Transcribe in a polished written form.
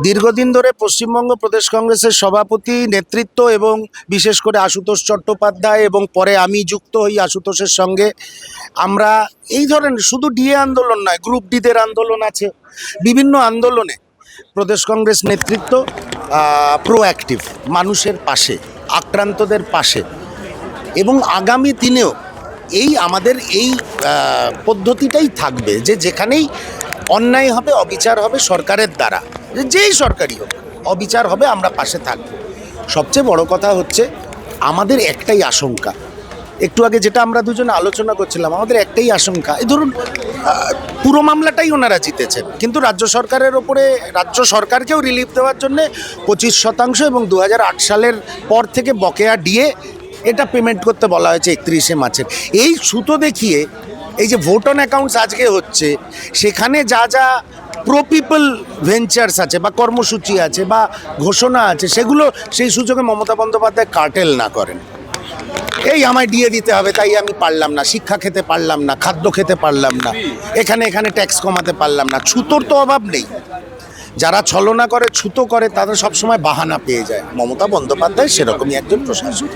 দীর্ঘদিন ধরে পশ্চিমবঙ্গ প্রদেশ কংগ্রেসের সভাপতি নেতৃত্ব এবং বিশেষ করে আশুতোষ চট্টোপাধ্যায় এবং পরে আমি যুক্ত হই আশুতোষের সঙ্গে। আমরা এই ধরনের শুধু ডিএ আন্দোলন নয়, গ্রুপ ডিদের আন্দোলন আছে, বিভিন্ন আন্দোলনে প্রদেশ কংগ্রেস নেতৃত্ব প্রোঅ্যাক্টিভ, মানুষের পাশে, আক্রান্তদের পাশে। এবং আগামী দিনেও আমাদের এই পদ্ধতিটাই থাকবে যে যেখানেই অন্যায় হবে, অবিচার হবে সরকারের দ্বারা, যেই সরকারই হোক, অবিচার হবে, আমরা পাশে থাকব। সবচেয়ে বড় কথা হচ্ছে আমাদের একটাই আশঙ্কা, একটু আগে যেটা আমরা দুজনে আলোচনা করছিলাম, আমাদের একটাই আশঙ্কা, এই ধরুন পুরো মামলাটাই ওনারা জিতেছেন, কিন্তু রাজ্য সরকারের ওপরে, রাজ্য সরকারকেও রিলিফ দেওয়ার জন্যে 25% এবং 2008 সালের পর থেকে বকেয়া ডিএ এটা পেমেন্ট করতে বলা হয়েছে 31শে মার্চের। এই সুতো দেখিয়ে এই যে ভোট অন অ্যাকাউন্টস আজকে হচ্ছে, সেখানে যা যা প্রো পিপল ভেঞ্চার্স আছে বা কর্মসূচি আছে বা ঘোষণা আছে, সেগুলো সেই সুযোগে মমতা বন্দ্যোপাধ্যায় কার্টেল না করেন। আমায় ডিএ দিতে হবে তাই আমি পারলাম না, শিক্ষা খেতে পারলাম না, খাদ্য খেতে পারলাম না, এখানে ট্যাক্স কমাতে পারলাম না। ছুতোর তো অভাব নেই, যারা ছলনা করে, ছুতো করে, তাদের সবসময় বাহানা পেয়ে যায়। মমতা বন্দ্যোপাধ্যায় সেরকমই একজন প্রশাসক।